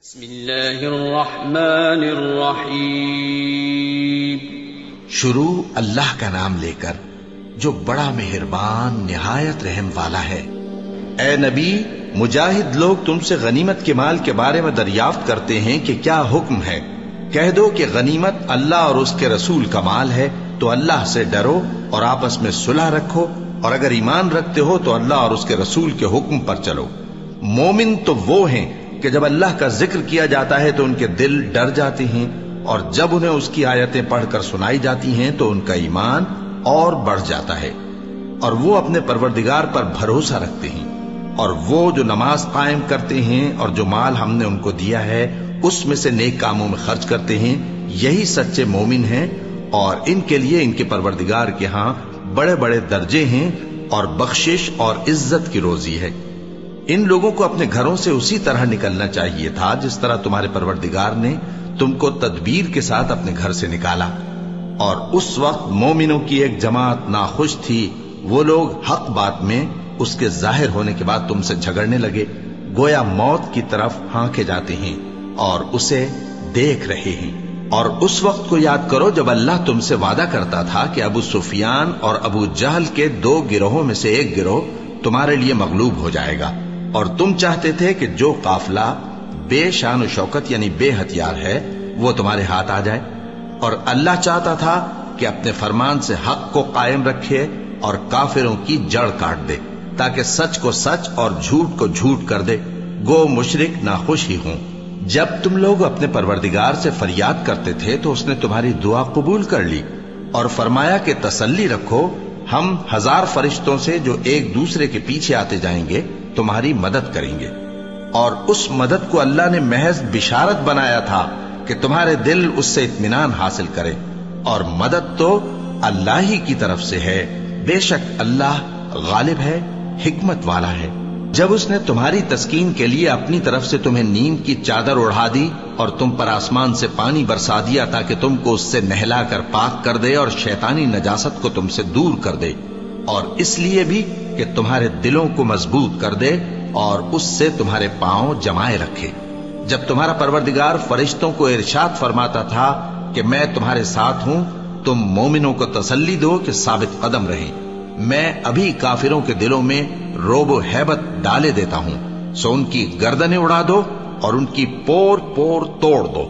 بسم اللہ الرحمن الرحیم۔ شروع اللہ کا نام لے کر جو بڑا مہربان نہایت رحم والا ہے۔ اے نبی، مجاہد لوگ تم سے غنیمت کے مال کے بارے میں دریافت کرتے ہیں کہ کیا حکم ہے۔ کہہ دو کہ غنیمت اللہ اور اس کے رسول کا مال ہے، تو اللہ سے ڈرو اور آپس میں صلح رکھو، اور اگر ایمان رکھتے ہو تو اللہ اور اس کے رسول کے حکم پر چلو۔ مومن تو وہ ہیں کہ جب اللہ کا ذکر کیا جاتا ہے تو ان کے دل ڈر جاتے ہیں، اور جب انہیں اس کی آیتیں پڑھ کر سنائی جاتی ہیں تو ان کا ایمان اور بڑھ جاتا ہے، اور وہ اپنے پروردگار پر بھروسہ رکھتے ہیں، اور وہ جو نماز قائم کرتے ہیں اور جو مال ہم نے ان کو دیا ہے اس میں سے نیک کاموں میں خرچ کرتے ہیں، یہی سچے مومن ہیں، اور ان کے لیے ان کے پروردگار کے ہاں بڑے بڑے درجے ہیں اور بخشش اور عزت کی روزی ہے۔ ان لوگوں کو اپنے گھروں سے اسی طرح نکلنا چاہیے تھا جس طرح تمہارے پروردگار نے تم کو تدبیر کے ساتھ اپنے گھر سے نکالا، اور اس وقت مومنوں کی ایک جماعت ناخوش تھی، وہ لوگ حق بات میں اس کے ظاہر ہونے کے بعد تم سے جھگڑنے لگے، گویا موت کی طرف ہانکے جاتے ہیں اور اسے دیکھ رہے ہیں۔ اور اس وقت کو یاد کرو جب اللہ تم سے وعدہ کرتا تھا کہ ابو سفیان اور ابو جہل کے دو گروہوں میں سے ایک گروہ تمہارے لیے مغلوب ہو جائے گا، اور تم چاہتے تھے کہ جو قافلہ بے شان و شوکت یعنی بے ہتھیار ہے وہ تمہارے ہاتھ آ جائے، اور اللہ چاہتا تھا کہ اپنے فرمان سے حق کو قائم رکھے اور کافروں کی جڑ کاٹ دے، تاکہ سچ کو سچ اور جھوٹ کو جھوٹ کر دے، گو مشرک ناخوش ہی ہوں۔ جب تم لوگ اپنے پروردگار سے فریاد کرتے تھے تو اس نے تمہاری دعا قبول کر لی اور فرمایا کہ تسلی رکھو، ہم 1000 فرشتوں سے جو ایک دوسرے کے پیچھے آتے جائیں گے تمہاری مدد کریں گے، اور اس مدد کو اللہ نے محض بشارت بنایا تھا کہ تمہارے دل اس سے اطمینان حاصل کرے، اور مدد تو اللہ ہی کی طرف سے ہے، بے شک اللہ غالب ہے، حکمت والا ہے۔ جب اس نے تمہاری تسکین کے لیے اپنی طرف سے تمہیں نیند کی چادر اڑھا دی اور تم پر آسمان سے پانی برسا دیا تاکہ تم کو اس سے نہلا کر پاک کر دے اور شیطانی نجاست کو تم سے دور کر دے، اور اس لیے بھی کہ تمہارے دلوں کو مضبوط کر دے اور اس سے تمہارے پاؤں جمائے رکھے، جب تمہارا پروردگار فرشتوں کو ارشاد فرماتا تھا کہ میں تمہارے ساتھ ہوں، تم مومنوں کو تسلی دو کہ ثابت قدم رہیں، میں ابھی کافروں کے دلوں میں روب و ہیبت ڈالے دیتا ہوں، سو ان کی گردنیں اڑا دو اور ان کی پور پور توڑ دو۔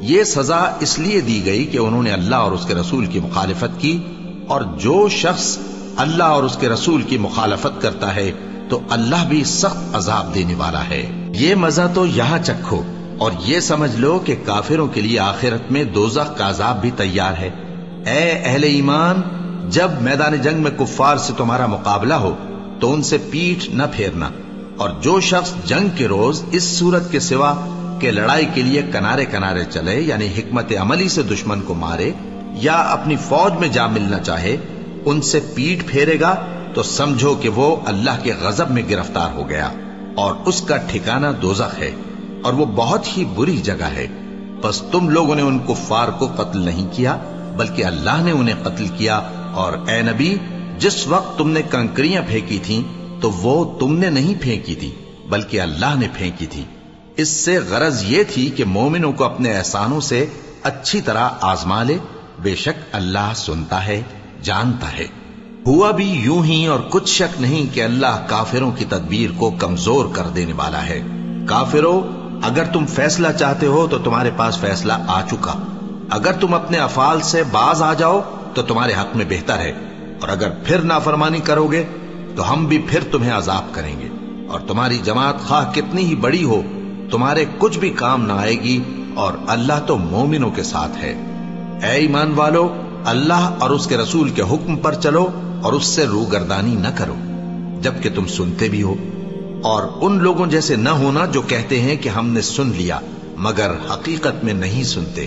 یہ سزا اس لیے دی گئی کہ انہوں نے اللہ اور اس کے رسول کی مخالفت کی، اور جو شخص اللہ اور اس کے رسول کی مخالفت کرتا ہے تو اللہ بھی سخت عذاب دینے والا ہے۔ یہ مزہ تو یہاں چکھو، اور یہ سمجھ لو کہ کافروں کے لیے آخرت میں دوزخ کا عذاب بھی تیار ہے۔ اے اہل ایمان، جب میدان جنگ میں کفار سے تمہارا مقابلہ ہو تو ان سے پیٹھ نہ پھیرنا، اور جو شخص جنگ کے روز اس صورت کے سوا کہ لڑائی کے لیے کنارے کنارے چلے یعنی حکمت عملی سے دشمن کو مارے یا اپنی فوج میں جا ملنا چاہے، ان سے پیٹھ پھیرے گا تو سمجھو کہ وہ اللہ کے غضب میں گرفتار ہو گیا، اور اس کا ٹھکانہ دوزخ ہے، اور وہ بہت ہی بری جگہ ہے۔ بس تم لوگوں نے ان کفار کو قتل نہیں کیا بلکہ اللہ نے انہیں قتل کیا، اور اے نبی، جس وقت تم نے کنکریاں پھینکی تھیں تو وہ تم نے نہیں پھینکی تھی بلکہ اللہ نے پھینکی تھی۔ اس سے غرض یہ تھی کہ مومنوں کو اپنے احسانوں سے اچھی طرح آزما لے، بے شک اللہ سنتا ہے، جانتا ہے۔ ہوا بھی یوں ہی، اور کچھ شک نہیں کہ اللہ کافروں کی تدبیر کو کمزور کر دینے والا ہے۔ کافروں، اگر تم فیصلہ چاہتے ہو تو تمہارے پاس فیصلہ آ چکا، اگر تم اپنے افعال سے باز آ جاؤ تو تمہارے حق میں بہتر ہے، اور اگر پھر نافرمانی کرو گے تو ہم بھی پھر تمہیں عذاب کریں گے، اور تمہاری جماعت خواہ کتنی ہی بڑی ہو تمہارے کچھ بھی کام نہ آئے گی، اور اللہ تو مومنوں کے ساتھ ہے۔ اے ایمان والو، اللہ اور اس کے رسول کے حکم پر چلو اور اس سے روگردانی نہ کرو جبکہ تم سنتے بھی ہو، اور ان لوگوں جیسے نہ ہونا جو کہتے ہیں کہ ہم نے سن لیا مگر حقیقت میں نہیں سنتے۔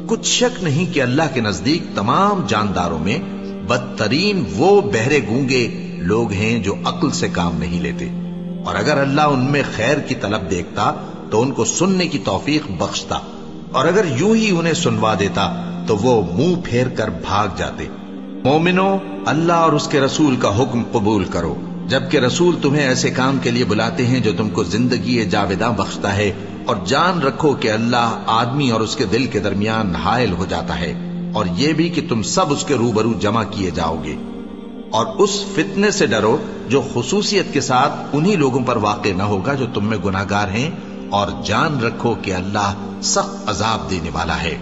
کچھ شک نہیں کہ اللہ کے نزدیک تمام جانداروں میں بدترین وہ بہرے گونگے لوگ ہیں جو عقل سے کام نہیں لیتے، اور اگر اللہ ان میں خیر کی طلب دیکھتا تو ان کو سننے کی توفیق بخشتا، اور اگر یوں ہی انہیں سنوا دیتا تو وہ منہ پھیر کر بھاگ جاتے۔ مومنوں، اللہ اور اس کے رسول کا حکم قبول کرو، جبکہ رسول تمہیں ایسے کام کے لیے بلاتے ہیں جو تم کو زندگی جاوداں بخشتا ہے اور جان رکھو کہ اللہ آدمی اور اس کے دل کے درمیان حائل ہو جاتا ہے، اور یہ بھی کہ تم سب اس کے روبرو جمع کیے جاؤ گے۔ اور اس فتنے سے ڈرو جو خصوصیت کے ساتھ انہی لوگوں پر واقع نہ ہوگا جو تم میں گناہگار ہیں، اور جان رکھو کہ اللہ سخت عذاب دینے والا ہے۔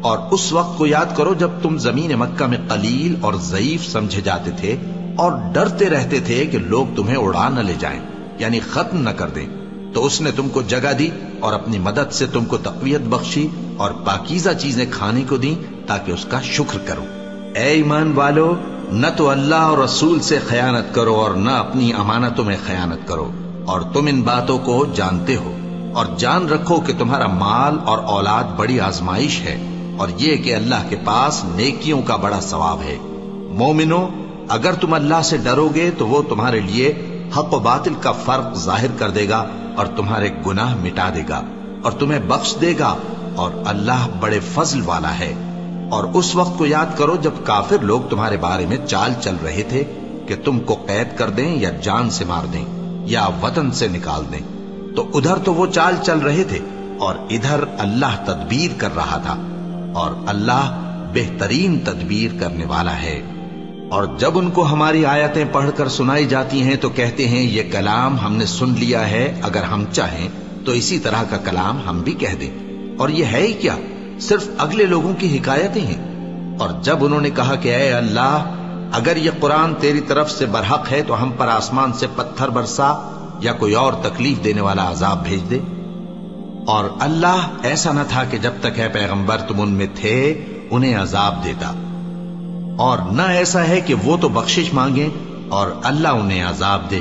اور اس وقت کو یاد کرو جب تم زمین مکہ میں قلیل اور ضعیف سمجھے جاتے تھے اور ڈرتے رہتے تھے کہ لوگ تمہیں اڑا نہ لے جائیں، یعنی ختم نہ کر دیں، تو اس نے تم کو جگہ دی اور اپنی مدد سے تم کو تقویت بخشی اور پاکیزہ چیزیں کھانے کو دیں تاکہ اس کا شکر کرو۔ اے ایمان والو، نہ تو اللہ اور رسول سے خیانت کرو اور نہ اپنی امانتوں میں خیانت کرو، اور تم ان باتوں کو جانتے ہو، اور جان رکھو کہ تمہارا مال اور اولاد بڑی آزمائش ہے، اور یہ کہ اللہ کے پاس نیکیوں کا بڑا ثواب ہے۔ مومنو، اگر تم اللہ سے ڈرو گے تو وہ تمہارے لیے حق و باطل کا فرق ظاہر کر دے گا اور تمہارے گناہ مٹا دے گا اور تمہیں بخش دے گا، اور اللہ بڑے فضل والا ہے۔ اور اس وقت کو یاد کرو جب کافر لوگ تمہارے بارے میں چال چل رہے تھے کہ تم کو قید کر دیں یا جان سے مار دیں یا وطن سے نکال دیں، تو ادھر تو وہ چال چل رہے تھے اور ادھر اللہ تدبیر کر رہا تھا، اور اللہ بہترین تدبیر کرنے والا ہے۔ اور جب ان کو ہماری آیتیں پڑھ کر سنائی جاتی ہیں تو کہتے ہیں یہ کلام ہم نے سن لیا ہے، اگر ہم چاہیں تو اسی طرح کا کلام ہم بھی کہہ دیں، اور یہ ہے ہی کیا، صرف اگلے لوگوں کی حکایتیں ہیں۔ اور جب انہوں نے کہا کہ اے اللہ، اگر یہ قرآن تیری طرف سے برحق ہے تو ہم پر آسمان سے پتھر برسا یا کوئی اور تکلیف دینے والا عذاب بھیج دے۔ اور اللہ ایسا نہ تھا کہ جب تک اے پیغمبر تم ان میں تھے انہیں عذاب دیتا، اور نہ ایسا ہے کہ وہ تو بخشش مانگیں اور اللہ انہیں عذاب دے۔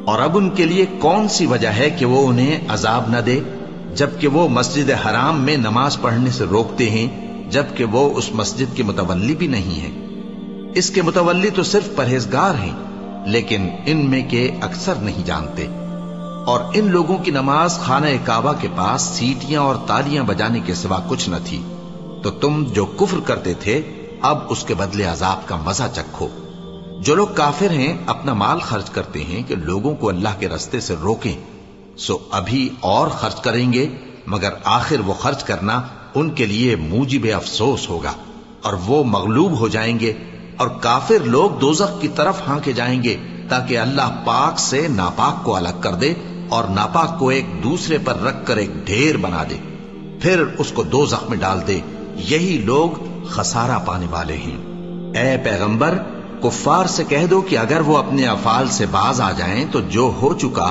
اور اب ان کے لیے کون سی وجہ ہے کہ وہ انہیں عذاب نہ دے، جبکہ وہ مسجد حرام میں نماز پڑھنے سے روکتے ہیں، جبکہ وہ اس مسجد کے متولی بھی نہیں ہیں۔ اس کے متولی تو صرف پرہیزگار ہیں، لیکن ان میں کے اکثر نہیں جانتے۔ اور ان لوگوں کی نماز خانہ کعبہ کے پاس سیٹیاں اور تالیاں بجانے کے سوا کچھ نہ تھی، تو تم جو کفر کرتے تھے اب اس کے بدلے عذاب کا مزہ چکھو۔ جو لوگ کافر ہیں اپنا مال خرچ کرتے ہیں کہ لوگوں کو اللہ کے رستے سے روکیں، سو ابھی اور خرچ کریں گے، مگر آخر وہ خرچ کرنا ان کے لیے موجب افسوس ہوگا، اور وہ مغلوب ہو جائیں گے، اور کافر لوگ دوزخ کی طرف ہانکے جائیں گے تاکہ اللہ پاک سے ناپاک کو الگ کر دے اور ناپاک کو ایک دوسرے پر رکھ کر ایک ڈھیر بنا دے، پھر اس کو دوزخ میں ڈال دے۔ یہی لوگ خسارہ پانے والے ہیں۔ اے پیغمبر، کفار سے کہہ دو کہ اگر وہ اپنے افعال سے باز آ جائیں تو جو ہو چکا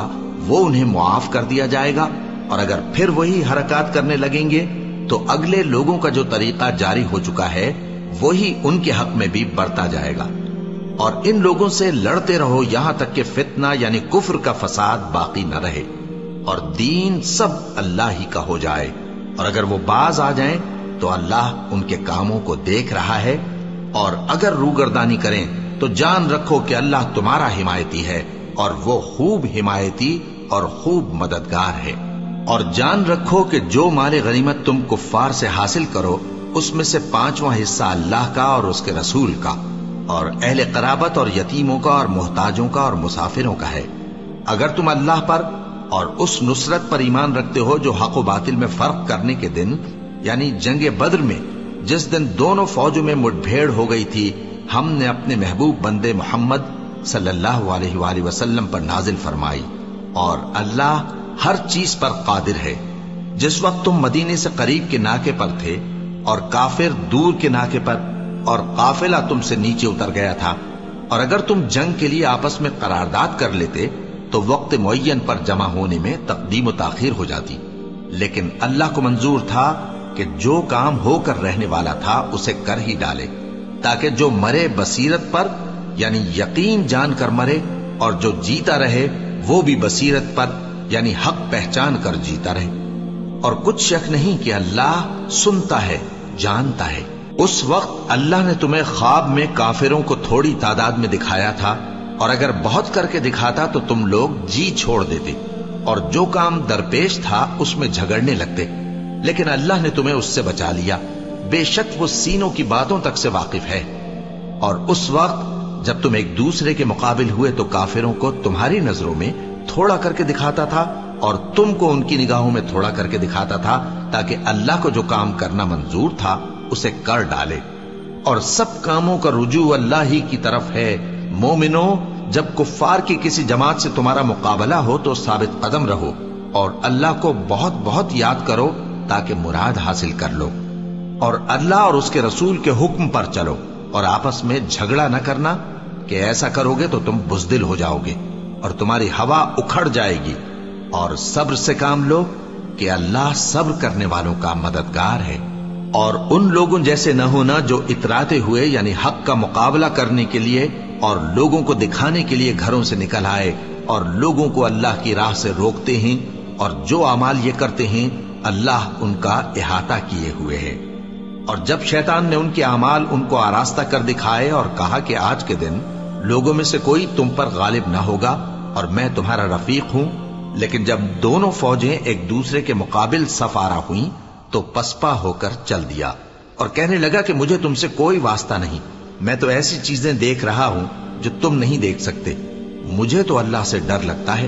وہ انہیں معاف کر دیا جائے گا، اور اگر پھر وہی حرکات کرنے لگیں گے تو اگلے لوگوں کا جو طریقہ جاری ہو چکا ہے وہی ان کے حق میں بھی برتا جائے گا۔ اور ان لوگوں سے لڑتے رہو یہاں تک کہ فتنہ یعنی کفر کا فساد باقی نہ رہے اور دین سب اللہ ہی کا ہو جائے، اور اگر وہ باز آ جائیں تو اللہ ان کے کاموں کو دیکھ رہا ہے، اور اگر روگردانی کریں تو جان رکھو کہ اللہ تمہارا حمایتی ہے، اور وہ خوب حمایتی اور خوب مددگار ہے۔ اور جان رکھو کہ جو مال غنیمت تم کفار سے حاصل کرو اس میں سے 5واں حصہ اللہ کا اور اس کے رسول کا اور اہل قرابت اور یتیموں کا اور محتاجوں کا اور مسافروں کا ہے۔ اگر تم اللہ پر اور اس نصرت پر ایمان رکھتے ہو جو حق و باطل میں فرق کرنے کے دن یعنی جنگ بدر میں جس دن دونوں فوجوں میں مٹ بھیڑ ہو گئی تھی، ہم نے اپنے محبوب بندے محمد صلی اللہ علیہ وآلہ وسلم پر نازل فرمائی، اور اللہ ہر چیز پر قادر ہے۔ جس وقت تم مدینے سے قریب کے ناکے پر تھے اور کافر دور کے ناکے پر، اور قافلہ تم سے نیچے اتر گیا تھا، اور اگر تم جنگ کے لیے آپس میں قرارداد کر لیتے تو وقت معین پر جمع ہونے میں تقدیم و تاخیر ہو جاتی، لیکن اللہ کو منظور تھا کہ جو کام ہو کر رہنے والا تھا اسے کر ہی ڈالے، تاکہ جو مرے بصیرت پر یعنی یقین جان کر مرے، اور جو جیتا رہے وہ بھی بصیرت پر یعنی حق پہچان کر جیتا رہے۔ اور کچھ شک نہیں کہ اللہ سنتا ہے، جانتا ہے۔ اس وقت اللہ نے تمہیں خواب میں کافروں کو تھوڑی تعداد میں دکھایا تھا، اور اگر بہت کر کے دکھاتا تو تم لوگ جی چھوڑ دیتے اور جو کام درپیش تھا اس میں جھگڑنے لگتے، لیکن اللہ نے تمہیں اس سے بچا لیا، بے شک وہ سینوں کی باتوں تک سے واقف ہے۔ اور اس وقت جب تم ایک دوسرے کے مقابل ہوئے تو کافروں کو تمہاری نظروں میں تھوڑا کر کے دکھاتا تھا، اور تم کو ان کی نگاہوں میں تھوڑا کر کے دکھاتا تھا تاکہ اللہ کو جو کام کرنا منظور تھا اسے کر ڈالے، اور سب کاموں کا رجوع اللہ ہی کی طرف ہے۔ مومنو، جب کفار کی کسی جماعت سے تمہارا مقابلہ ہو تو ثابت قدم رہو اور اللہ کو بہت بہت یاد کرو تاکہ مراد حاصل کر لو، اور اللہ اور اس کے رسول کے حکم پر چلو، اور آپس میں جھگڑا نہ کرنا کہ ایسا کرو گے تو تم بزدل ہو جاؤ گے اور تمہاری ہوا اکھڑ جائے گی، اور صبر سے کام لو کہ اللہ صبر کرنے والوں کا مددگار ہے۔ اور ان لوگوں جیسے نہ ہونا جو اتراتے ہوئے یعنی حق کا مقابلہ کرنے کے لیے اور لوگوں کو دکھانے کے لیے گھروں سے نکل آئے اور لوگوں کو اللہ کی راہ سے روکتے ہیں، اور جو اعمال یہ کرتے ہیں اللہ ان کا احاطہ کیے ہوئے ہے۔ اور جب شیطان نے ان کے اعمال ان کو آراستہ کر دکھائے اور کہا کہ آج کے دن لوگوں میں سے کوئی تم پر غالب نہ ہوگا اور میں تمہارا رفیق ہوں، لیکن جب دونوں فوجیں ایک دوسرے کے مقابل صف آرا ہوئیں تو پسپا ہو کر چل دیا اور کہنے لگا کہ مجھے تم سے کوئی واسطہ نہیں، میں تو ایسی چیزیں دیکھ رہا ہوں جو تم نہیں دیکھ سکتے۔ مجھے تو اللہ سے ڈر لگتا ہے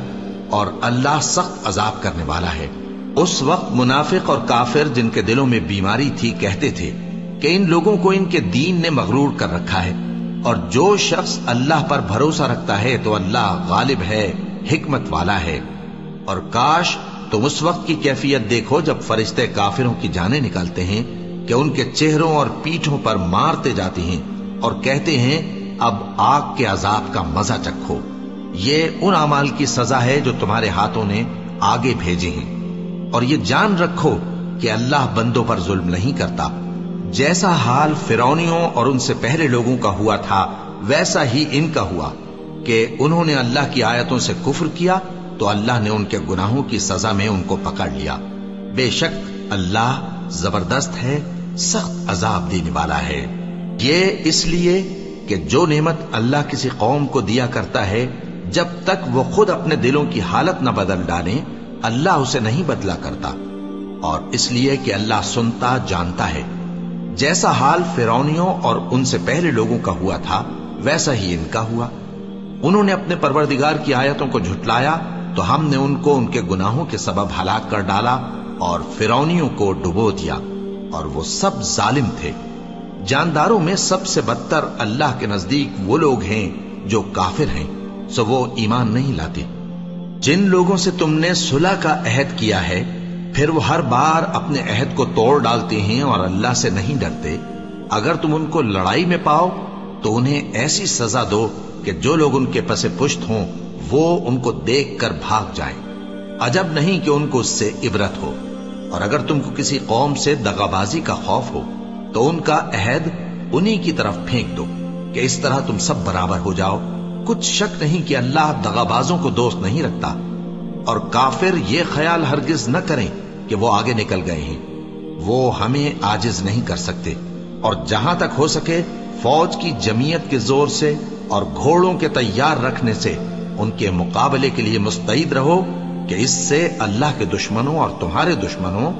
اور اللہ سخت عذاب کرنے والا ہے۔ اس وقت منافق اور کافر جن کے دلوں میں بیماری تھی کہتے تھے کہ ان لوگوں کو ان کے دین نے مغرور کر رکھا ہے، اور جو شخص اللہ پر بھروسہ رکھتا ہے تو اللہ غالب ہے، حکمت والا ہے۔ اور کاش تم اس وقت کی کیفیت دیکھو جب فرشتے کافروں کی جانیں نکالتے ہیں کہ ان کے چہروں اور پیٹھوں پر مارتے جاتے ہیں اور کہتے ہیں اب آگ کے عذاب کا مزہ چکھو، یہ ان اعمال کی سزا ہے جو تمہارے ہاتھوں نے آگے بھیجے ہیں۔ اور یہ جان رکھو کہ اللہ بندوں پر ظلم نہیں کرتا۔ جیسا حال فرعونیوں اور ان سے پہلے لوگوں کا ہوا تھا ویسا ہی ان کا ہوا کہ انہوں نے اللہ کی آیتوں سے کفر کیا تو اللہ نے ان کے گناہوں کی سزا میں ان کو پکڑ لیا۔ بے شک اللہ زبردست ہے، سخت عذاب دینے والا ہے۔ یہ اس لیے کہ جو نعمت اللہ کسی قوم کو دیا کرتا ہے جب تک وہ خود اپنے دلوں کی حالت نہ بدل ڈالیں اللہ اسے نہیں بدلا کرتا، اور اس لیے کہ اللہ سنتا جانتا ہے۔ جیسا حال فرعونیوں اور ان سے پہلے لوگوں کا ہوا تھا ویسا ہی ان کا ہوا۔ انہوں نے اپنے پروردگار کی آیتوں کو جھٹلایا تو ہم نے ان کو ان کے گناہوں کے سبب ہلاک کر ڈالا اور فرعونیوں کو ڈبو دیا، اور وہ سب ظالم تھے۔ جانداروں میں سب سے بدتر اللہ کے نزدیک وہ لوگ ہیں جو کافر ہیں، سو وہ ایمان نہیں لاتے۔ جن لوگوں سے تم نے صلح کا عہد کیا ہے پھر وہ ہر بار اپنے عہد کو توڑ ڈالتے ہیں اور اللہ سے نہیں ڈرتے، اگر تم ان کو لڑائی میں پاؤ تو انہیں ایسی سزا دو کہ جو لوگ ان کے پس پشت ہوں وہ ان کو دیکھ کر بھاگ جائیں۔ عجب نہیں کہ ان کو اس سے عبرت ہو۔ اور اگر تم کو کسی قوم سے دغابازی کا خوف ہو تو ان کا عہد انہی کی طرف پھینک دو کہ اس طرح تم سب برابر ہو جاؤ۔ کچھ شک نہیں کہ اللہ دغابازوں کو دوست نہیں رکھتا، اور کافر یہ خیال ہرگز نہ کریں کہ وہ آگے نکل گئے ہیں، وہ ہمیں عاجز نہیں کر سکتے۔ اور جہاں تک ہو سکے فوج کی جمعیت کے زور سے اور گھوڑوں کے تیار رکھنے سے ان کے مقابلے کے لیے مستعد رہو کہ اس سے اللہ کے دشمنوں اور تمہارے دشمنوں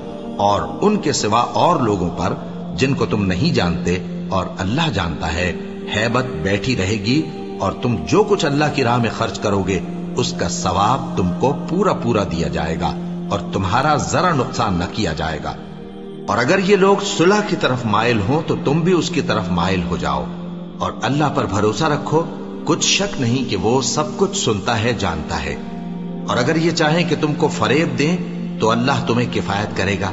اور ان کے سوا اور لوگوں پر جن کو تم نہیں جانتے اور اللہ جانتا ہے ہیبت بیٹھی رہے گی، اور تم جو کچھ اللہ کی راہ میں خرچ کرو گے اس کا ثواب تم کو پورا پورا دیا جائے گا اور تمہارا ذرا نقصان نہ کیا جائے گا۔ اور اگر یہ لوگ صلح کی طرف مائل ہوں تو تم بھی اس کی طرف مائل ہو جاؤ، اور اللہ پر بھروسہ رکھو، کچھ شک نہیں کہ وہ سب کچھ سنتا ہے جانتا ہے۔ اور اگر یہ چاہیں کہ تم کو فریب دیں تو اللہ تمہیں کفایت کرے گا،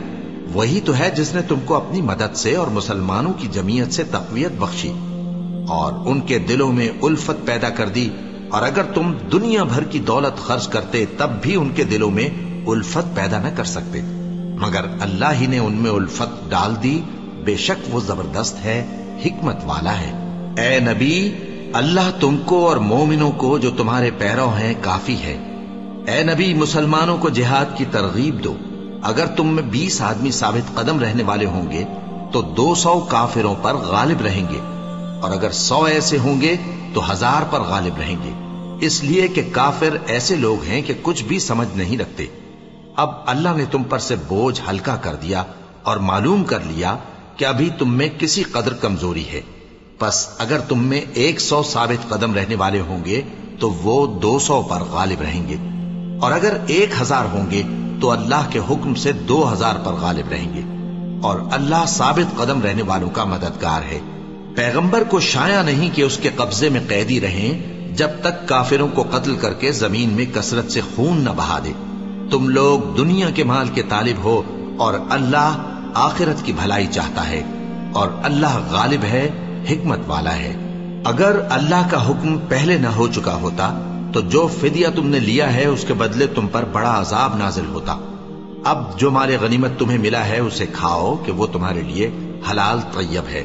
وہی تو ہے جس نے تم کو اپنی مدد سے اور مسلمانوں کی جمعیت سے تقویت بخشی اور ان کے دلوں میں الفت پیدا کر دی، اور اگر تم دنیا بھر کی دولت خرچ کرتے تب بھی ان کے دلوں میں الفت پیدا نہ کر سکتے، مگر اللہ ہی نے ان میں الفت ڈال دی، بے شک وہ زبردست ہے، حکمت والا ہے۔ اے نبی، اللہ تم کو اور مومنوں کو جو تمہارے پیرو ہیں کافی ہے۔ اے نبی، مسلمانوں کو جہاد کی ترغیب دو۔ اگر تم میں 20 آدمی ثابت قدم رہنے والے ہوں گے تو 200 کافروں پر غالب رہیں گے، اور اگر 100 ایسے ہوں گے تو 1000 پر غالب رہیں گے، اس لیے کہ کافر ایسے لوگ ہیں کہ کچھ بھی سمجھ نہیں رکھتے۔ اب اللہ نے تم پر سے بوجھ ہلکا کر دیا اور معلوم کر لیا کہ ابھی تم میں کسی قدر کمزوری ہے، پس اگر تم میں 100 ثابت قدم رہنے والے ہوں گے تو وہ 200 پر غالب رہیں گے، اور اگر 1000 ہوں گے تو اللہ کے حکم سے 2000 پر غالب رہیں گے، اور اللہ ثابت قدم رہنے والوں کا مددگار ہے۔ پیغمبر کو شایع نہیں کہ اس کے قبضے میں قیدی رہیں جب تک کافروں کو قتل کر کے زمین میں کثرت سے خون نہ بہا دے۔ تم لوگ دنیا کے مال کے طالب ہو اور اللہ آخرت کی بھلائی چاہتا ہے، اور اللہ غالب ہے، حکمت والا ہے۔ اگر اللہ کا حکم پہلے نہ ہو چکا ہوتا تو جو فدیہ تم نے لیا ہے اس کے بدلے تم پر بڑا عذاب نازل ہوتا۔ اب جو مال غنیمت تمہیں ملا ہے اسے کھاؤ کہ وہ تمہارے لیے حلال طیب ہے،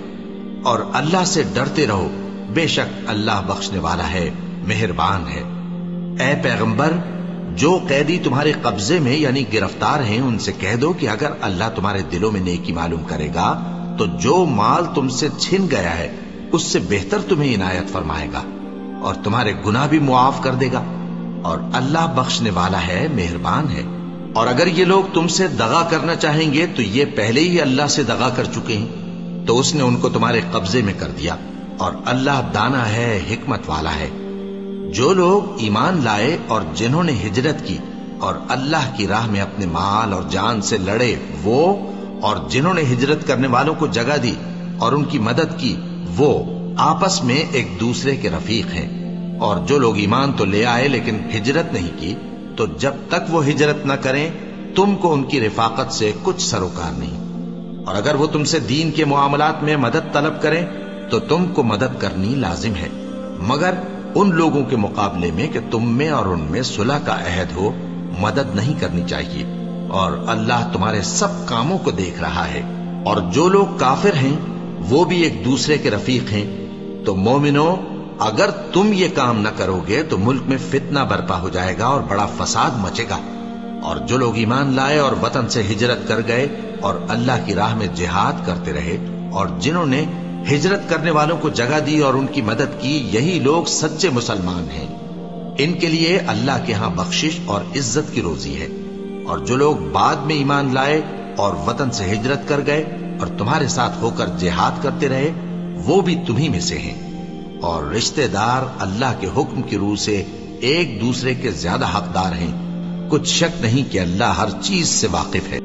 اور اللہ سے ڈرتے رہو، بے شک اللہ بخشنے والا ہے، مہربان ہے۔ اے پیغمبر، جو قیدی تمہارے قبضے میں یعنی گرفتار ہیں ان سے کہہ دو کہ اگر اللہ تمہارے دلوں میں نیکی معلوم کرے گا تو جو مال تم سے چھن گیا ہے اس سے بہتر تمہیں عنایت فرمائے گا، اور تمہارے گناہ بھی معاف کر دے گا، اور اللہ بخشنے والا ہے، مہربان ہے۔ اور اگر یہ لوگ تم سے دغا کرنا چاہیں گے تو یہ پہلے ہی اللہ سے دغا کر چکے ہیں، تو اس نے ان کو تمہارے قبضے میں کر دیا، اور اللہ دانا ہے، حکمت والا ہے۔ جو لوگ ایمان لائے اور جنہوں نے ہجرت کی اور اللہ کی راہ میں اپنے مال اور جان سے لڑے، وہ اور جنہوں نے ہجرت کرنے والوں کو جگہ دی اور ان کی مدد کی، وہ آپس میں ایک دوسرے کے رفیق ہیں۔ اور جو لوگ ایمان تو لے آئے لیکن ہجرت نہیں کی، تو جب تک وہ ہجرت نہ کریں تم کو ان کی رفاقت سے کچھ سروکار نہیں، اور اگر وہ تم سے دین کے معاملات میں مدد طلب کریں تو تم کو مدد کرنی لازم ہے، مگر ان لوگوں کے مقابلے میں کہ تم میں اور ان میں صلح کا عہد ہو مدد نہیں کرنی چاہیے، اور اللہ تمہارے سب کاموں کو دیکھ رہا ہے۔ اور جو لوگ کافر ہیں وہ بھی ایک دوسرے کے رفیق ہیں۔ تو مومنو، اگر تم یہ کام نہ کرو گے تو ملک میں فتنہ برپا ہو جائے گا اور بڑا فساد مچے گا۔ اور جو لوگ ایمان لائے اور وطن سے ہجرت کر گئے اور اللہ کی راہ میں جہاد کرتے رہے، اور جنہوں نے ہجرت کرنے والوں کو جگہ دی اور ان کی مدد کی، یہی لوگ سچے مسلمان ہیں۔ ان کے لیے اللہ کے ہاں بخشش اور عزت کی روزی ہے۔ اور جو لوگ بعد میں ایمان لائے اور وطن سے ہجرت کر گئے اور تمہارے ساتھ ہو کر جہاد کرتے رہے، وہ بھی تمہیں میں سے ہیں۔ اور رشتہ دار اللہ کے حکم کی روح سے ایک دوسرے کے زیادہ حقدار ہیں۔ کچھ شک نہیں کہ اللہ ہر چیز سے واقف ہے۔